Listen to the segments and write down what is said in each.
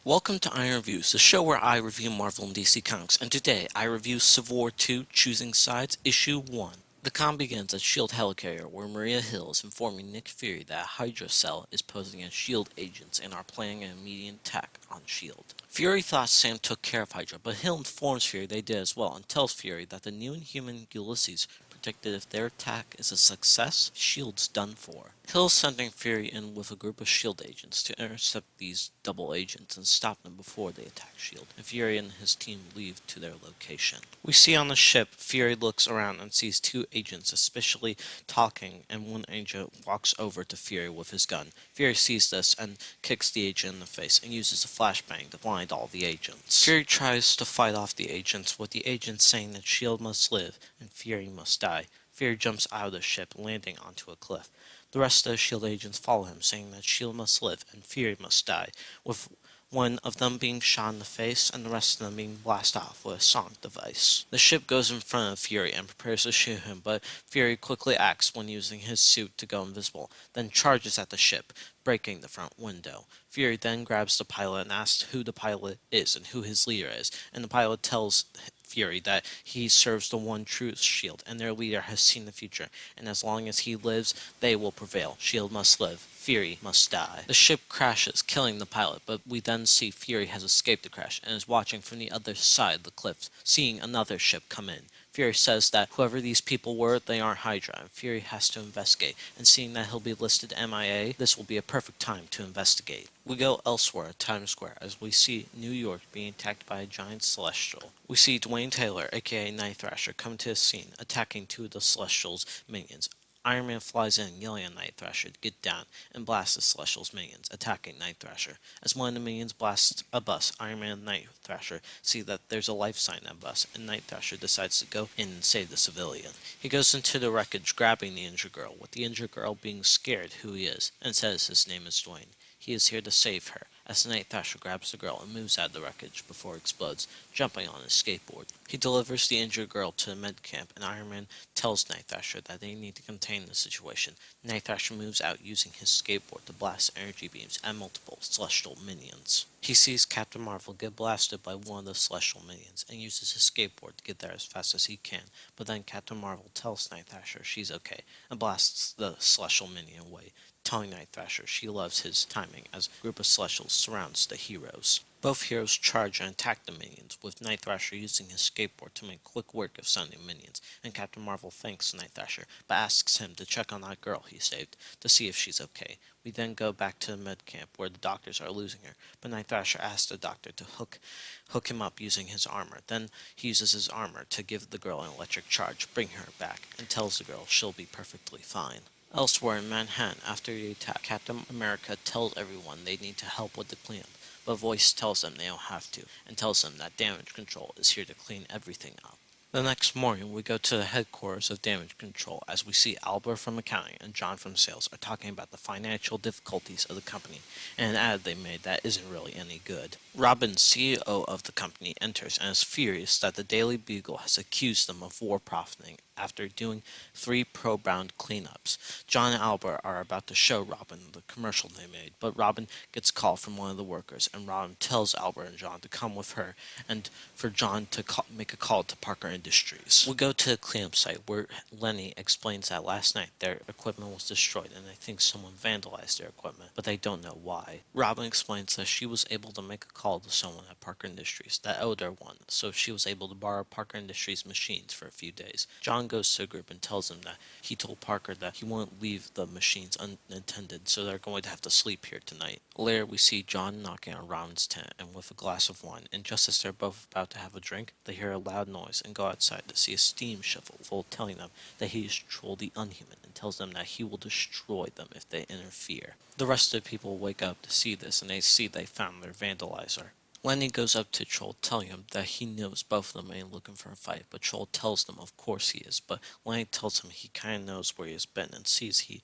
Welcome to Iron Reviews, the show where I review Marvel and DC Comics, and today I review Civil War II Choosing Sides, Issue 1. The comic begins at S.H.I.E.L.D. Helicarrier, where Maria Hill is informing Nick Fury that a Hydra cell is posing as S.H.I.E.L.D. agents and are planning an immediate attack on S.H.I.E.L.D. Fury thought Sam took care of Hydra, but Hill informs Fury they did as well and tells Fury that the new Inhuman Ulysses predicted if their attack is a success, S.H.I.E.L.D's done for. Hill is sending Fury in with a group of S.H.I.E.L.D. agents to intercept these double agents and stop them before they attack S.H.I.E.L.D., and Fury and his team leave to their location. We see on the ship, Fury looks around and sees two agents suspiciously talking, and one agent walks over to Fury with his gun. Fury sees this and kicks the agent in the face and uses a flashbang to blind all the agents. Fury tries to fight off the agents, with the agents saying that S.H.I.E.L.D. must live and Fury must die. Fury jumps out of the ship, landing onto a cliff. The rest of the S.H.I.E.L.D. agents follow him, saying that S.H.I.E.L.D. must live and Fury must die, with one of them being shot in the face and the rest of them being blasted off with a sonic device. The ship goes in front of Fury and prepares to shoot him, but Fury quickly acts when using his suit to go invisible, then charges at the ship, breaking the front window. Fury then grabs the pilot and asks who the pilot is and who his leader is, and the pilot tells Fury that he serves the one true S.H.I.E.L.D. and their leader has seen the future, and as long as he lives, they will prevail. S.H.I.E.L.D. must live. Fury must die. The ship crashes, killing the pilot, but we then see Fury has escaped the crash and is watching from the other side of the cliff, seeing another ship come in. Fury says that whoever these people were, they aren't Hydra, and Fury has to investigate, and seeing that he'll be listed MIA, this will be a perfect time to investigate. We go elsewhere at Times Square as we see New York being attacked by a giant Celestial. We see Dwayne Taylor, aka Night Thrasher, come to the scene, attacking two of the Celestial's minions. Iron Man flies in, yelling at Night Thrasher to get down, and blasts the Celestial's minions, attacking Night Thrasher. As one of the minions blasts a bus, Iron Man and Night Thrasher see that there's a life sign on the bus, and Night Thrasher decides to go in and save the civilian. He goes into the wreckage, grabbing the injured girl, with the injured girl being scared who he is, and says his name is Dwayne. He is here to save her, as Night Thrasher grabs the girl and moves out of the wreckage before it explodes, jumping on his skateboard. He delivers the injured girl to the med camp, and Iron Man tells Night Thrasher that they need to contain the situation. Night Thrasher moves out using his skateboard to blast energy beams at multiple Celestial minions. He sees Captain Marvel get blasted by one of the Celestial minions and uses his skateboard to get there as fast as he can, but then Captain Marvel tells Night Thrasher she's okay and blasts the Celestial minion away, telling Night Thrasher she loves his timing as a group of Celestials surrounds the heroes. Both heroes charge and attack the minions, with Night Thrasher using his skateboard to make quick work of stunning minions, and Captain Marvel thanks Night Thrasher, but asks him to check on that girl he saved, to see if she's okay. We then go back to the med camp where the doctors are losing her, but Night Thrasher asks the doctor to hook him up using his armor. Then he uses his armor to give the girl an electric charge, bring her back, and tells the girl she'll be perfectly fine. Elsewhere in Manhattan, after the attack, Captain America tells everyone they need to help with the cleanup, but Voice tells them they don't have to, and tells them that Damage Control is here to clean everything up. The next morning, we go to the headquarters of Damage Control as we see Albert from accounting and John from sales are talking about the financial difficulties of the company and an ad they made that isn't really any good. Robin, CEO of the company, enters and is furious that the Daily Bugle has accused them of war profiting after doing 3 pro-bound cleanups. John and Albert are about to show Robin the commercial they made, but Robin gets a call from one of the workers, and Robin tells Albert and John to come with her and for John to make a call to Parker Industries. We go to the cleanup site where Lenny explains that last night their equipment was destroyed and they think someone vandalized their equipment, but they don't know why. Robin explains that she was able to make a call to someone at Parker Industries that owed her one, so she was able to borrow Parker Industries machines for a few days. John goes to the group and tells them that he told Parker that he won't leave the machines unattended, so they're going to have to sleep here tonight. Later, we see John knocking on Robin's tent and with a glass of wine, and just as they're both about to have a drink, they hear a loud noise and go outside to see a steam shovel full, telling them that he is Troll the Unhuman and tells them that he will destroy them if they interfere. The rest of the people wake up to see this, and they see they found their vandalizer. Lenny goes up to Troll, telling him that he knows both of them ain't looking for a fight, but Troll tells them of course he is, but Lenny tells him he kinda knows where he has been and sees he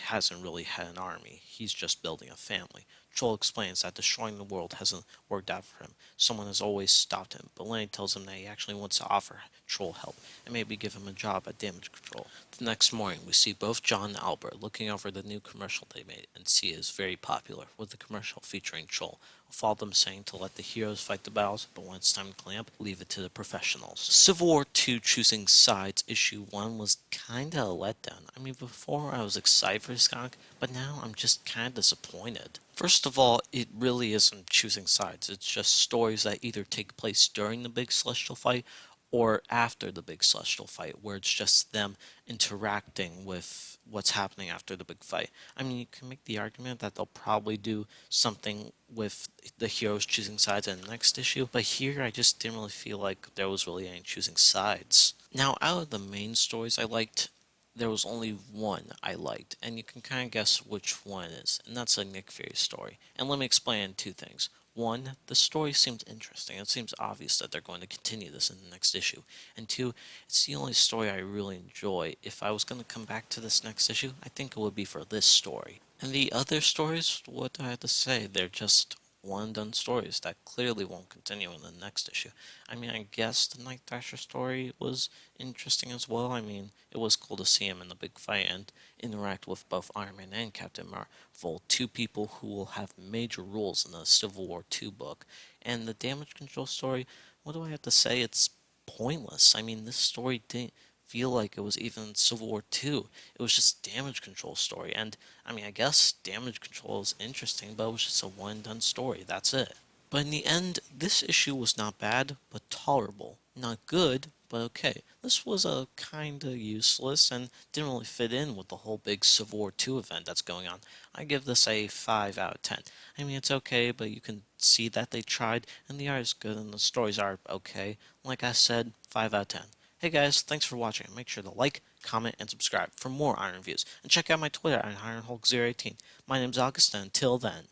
hasn't really had an army, he's just building a family. Troll explains that destroying the world hasn't worked out for him, someone has always stopped him, but Lenny tells him that he actually wants to offer Troll help, and maybe give him a job at Damage Control. The next morning, we see both John and Albert looking over the new commercial they made, and see it is very popular, with the commercial featuring Troll, with all them saying to let the heroes fight the battles, but when it's time to clean up, leave it to the professionals. Civil War II Choosing Sides issue 1 was kinda a letdown. I mean, before I was excited for this comic, but now I'm just kinda disappointed. First of all, it really isn't choosing sides, it's just stories that either take place during the big celestial fight or after the big celestial fight, where it's just them interacting with what's happening after the big fight. I mean, you can make the argument that they'll probably do something with the heroes choosing sides in the next issue, but here I just didn't really feel like there was really any choosing sides. Now, out of the main stories I liked, there was only one I liked, and you can kind of guess which one it is, and that's a Nick Fury story. And let me explain two things. One, the story seems interesting. It seems obvious that they're going to continue this in the next issue. And two, it's the only story I really enjoy. If I was going to come back to this next issue, I think it would be for this story. And the other stories, what do I have to say? They're just one done stories that clearly won't continue in the next issue. I mean, I guess the Night Thrasher story was interesting as well. I mean, it was cool to see him in the big fight and interact with both Iron Man and Captain Marvel, two people who will have major roles in the Civil War II book. And the damage control story, what do I have to say? It's pointless. I mean, this story didn't feel like it was even Civil War II. It was just damage control story. And I mean, I guess damage control is interesting, but it was just a one and done story. That's it. But in the end, this issue was not bad, but tolerable. Not good, but okay. This was a kinda useless and didn't really fit in with the whole big Civil War II event that's going on. I give this a 5 out of 10. I mean, it's okay, but you can see that they tried, and the art is good, and the stories are okay. Like I said, 5 out of 10. Hey guys, thanks for watching. Make sure to like, comment, and subscribe for more Iron Reviews. And check out my Twitter at IronHulk018. My name's August, and until then.